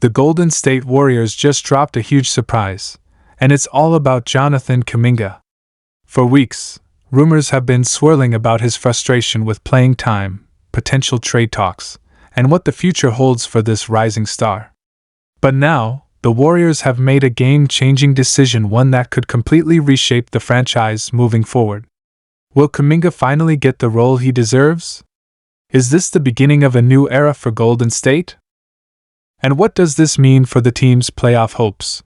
The Golden State Warriors just dropped a huge surprise, and it's all about Jonathan Kuminga. For weeks, rumors have been swirling about his frustration with playing time, potential trade talks, and what the future holds for this rising star. But now, the Warriors have made a game-changing decision, one that could completely reshape the franchise moving forward. Will Kuminga finally get the role he deserves? Is this the beginning of a new era for Golden State? And what does this mean for the team's playoff hopes?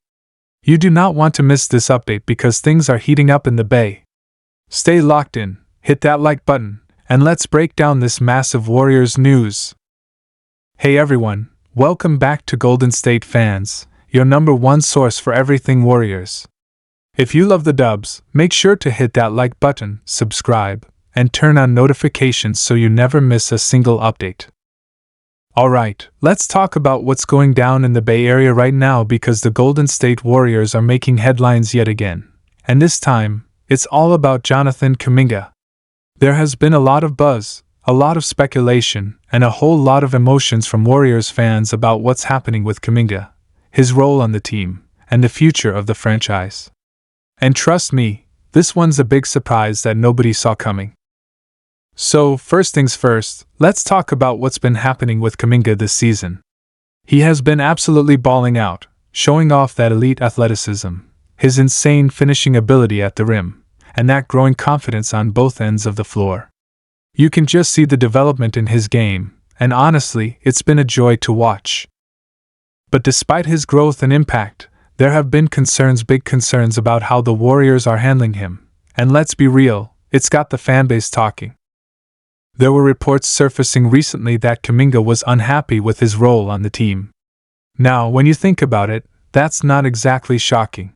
You do not want to miss this update because things are heating up in the Bay. Stay locked in, hit that like button, and let's break down this massive Warriors news. Hey everyone, welcome back to Golden State Fans, your number one source for everything Warriors. If you love the Dubs, make sure to hit that like button, subscribe, and turn on notifications so you never miss a single update. Alright, let's talk about what's going down in the Bay Area right now because the Golden State Warriors are making headlines yet again. And this time, it's all about Jonathan Kuminga. There has been a lot of buzz, a lot of speculation, and a whole lot of emotions from Warriors fans about what's happening with Kuminga, his role on the team, and the future of the franchise. And trust me, this one's a big surprise that nobody saw coming. So, first things first, let's talk about what's been happening with Kuminga this season. He has been absolutely balling out, showing off that elite athleticism, his insane finishing ability at the rim, and that growing confidence on both ends of the floor. You can just see the development in his game, and honestly, it's been a joy to watch. But despite his growth and impact, there have been big concerns about how the Warriors are handling him, and let's be real, it's got the fanbase talking. There were reports surfacing recently that Kuminga was unhappy with his role on the team. Now, when you think about it, that's not exactly shocking.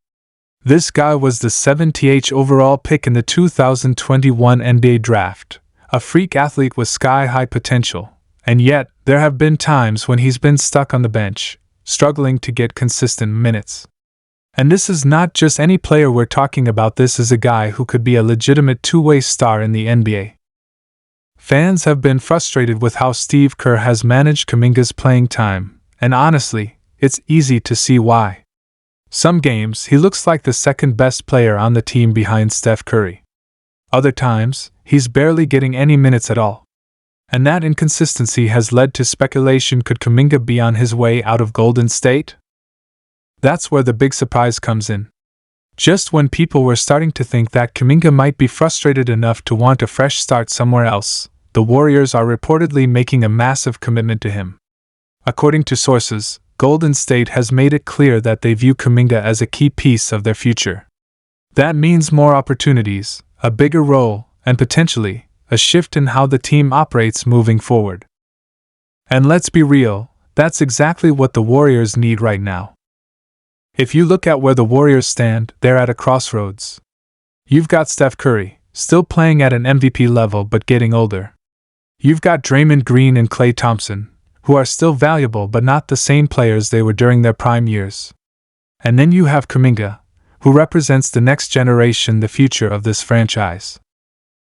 This guy was the 70th overall pick in the 2021 NBA draft, a freak athlete with sky-high potential, and yet, there have been times when he's been stuck on the bench, struggling to get consistent minutes. And this is not just any player we're talking about, this is a guy who could be a legitimate two-way star in the NBA. Fans have been frustrated with how Steve Kerr has managed Kuminga's playing time, and honestly, it's easy to see why. Some games, he looks like the second best player on the team behind Steph Curry. Other times, he's barely getting any minutes at all. And that inconsistency has led to speculation: could Kuminga be on his way out of Golden State? That's where the big surprise comes in. Just when people were starting to think that Kuminga might be frustrated enough to want a fresh start somewhere else, the Warriors are reportedly making a massive commitment to him. According to sources, Golden State has made it clear that they view Kuminga as a key piece of their future. That means more opportunities, a bigger role, and potentially, a shift in how the team operates moving forward. And let's be real, that's exactly what the Warriors need right now. If you look at where the Warriors stand, they're at a crossroads. You've got Steph Curry, still playing at an MVP level but getting older. You've got Draymond Green and Klay Thompson, who are still valuable but not the same players they were during their prime years. And then you have Kuminga, who represents the next generation, the future of this franchise.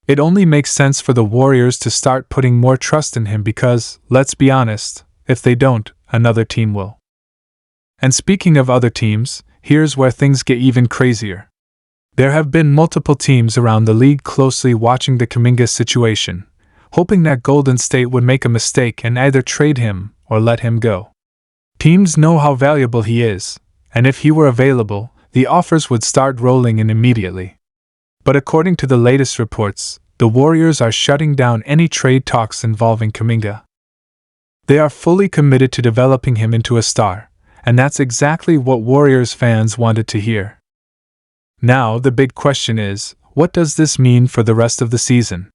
It only makes sense for the Warriors to start putting more trust in him because, let's be honest, if they don't, another team will. And speaking of other teams, here's where things get even crazier. There have been multiple teams around the league closely watching the Kuminga situation, hoping that Golden State would make a mistake and either trade him or let him go. Teams know how valuable he is, and if he were available, the offers would start rolling in immediately. But according to the latest reports, the Warriors are shutting down any trade talks involving Kuminga. They are fully committed to developing him into a star, and that's exactly what Warriors fans wanted to hear. Now, the big question is, what does this mean for the rest of the season?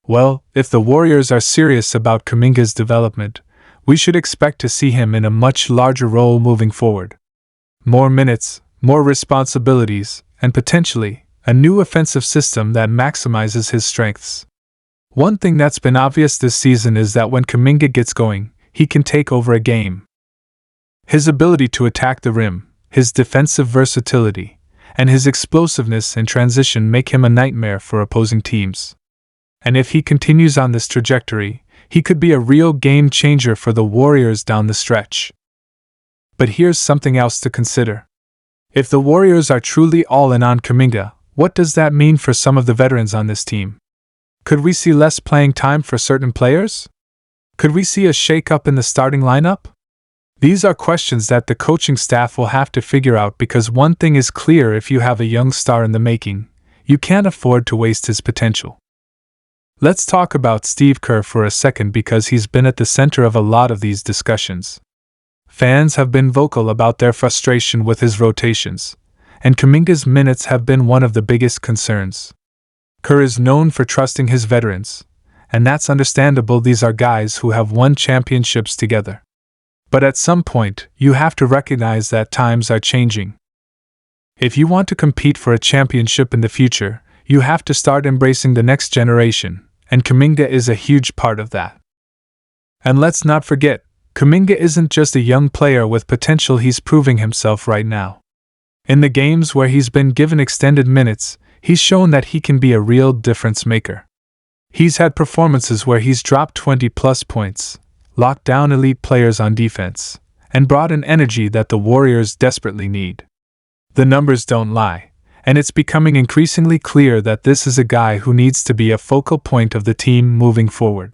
Well, if the Warriors are serious about Kuminga's development, we should expect to see him in a much larger role moving forward. More minutes, more responsibilities, and potentially, a new offensive system that maximizes his strengths. One thing that's been obvious this season is that when Kuminga gets going, he can take over a game. His ability to attack the rim, his defensive versatility, and his explosiveness in transition make him a nightmare for opposing teams. And if he continues on this trajectory, he could be a real game changer for the Warriors down the stretch. But here's something else to consider. If the Warriors are truly all in on Kuminga, what does that mean for some of the veterans on this team? Could we see less playing time for certain players? Could we see a shake-up in the starting lineup? These are questions that the coaching staff will have to figure out, because one thing is clear: if you have a young star in the making, you can't afford to waste his potential. Let's talk about Steve Kerr for a second, because he's been at the center of a lot of these discussions. Fans have been vocal about their frustration with his rotations, and Kuminga's minutes have been one of the biggest concerns. Kerr is known for trusting his veterans, and that's understandable. These are guys who have won championships together. But at some point, you have to recognize that times are changing. If you want to compete for a championship in the future, you have to start embracing the next generation, and Kuminga is a huge part of that. And let's not forget, Kuminga isn't just a young player with potential. He's proving himself right now. In the games where he's been given extended minutes, he's shown that he can be a real difference maker. He's had performances where he's dropped 20-plus points, locked down elite players on defense, and brought an energy that the Warriors desperately need. The numbers don't lie, and it's becoming increasingly clear that this is a guy who needs to be a focal point of the team moving forward.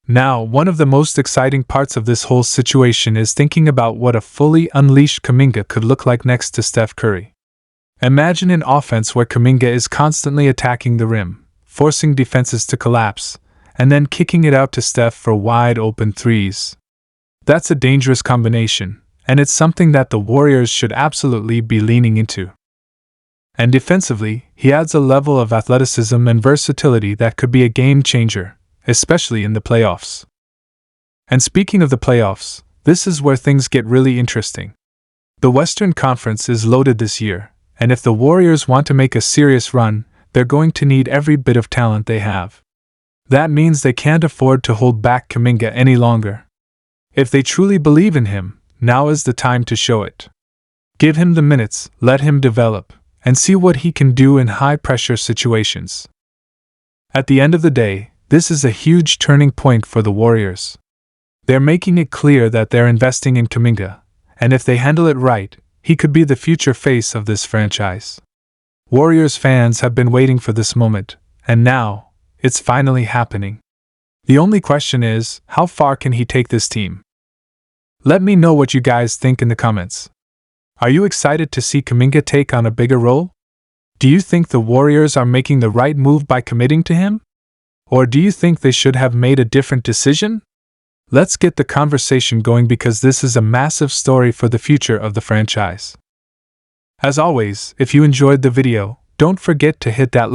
Now, one of the most exciting parts of this whole situation is thinking about what a fully unleashed Kuminga could look like next to Steph Curry. Imagine an offense where Kuminga is constantly attacking the rim, forcing defenses to collapse, and then kicking it out to Steph for wide-open threes. That's a dangerous combination, and it's something that the Warriors should absolutely be leaning into. And defensively, he adds a level of athleticism and versatility that could be a game-changer, especially in the playoffs. And speaking of the playoffs, this is where things get really interesting. The Western Conference is loaded this year, and if the Warriors want to make a serious run, they're going to need every bit of talent they have. That means they can't afford to hold back Kuminga any longer. If they truly believe in him, now is the time to show it. Give him the minutes, let him develop, and see what he can do in high-pressure situations. At the end of the day, this is a huge turning point for the Warriors. They're making it clear that they're investing in Kuminga, and if they handle it right, he could be the future face of this franchise. Warriors fans have been waiting for this moment, and now, it's finally happening. The only question is, how far can he take this team? Let me know what you guys think in the comments. Are you excited to see Kuminga take on a bigger role? Do you think the Warriors are making the right move by committing to him? Or do you think they should have made a different decision? Let's get the conversation going, because this is a massive story for the future of the franchise. As always, if you enjoyed the video, don't forget to hit that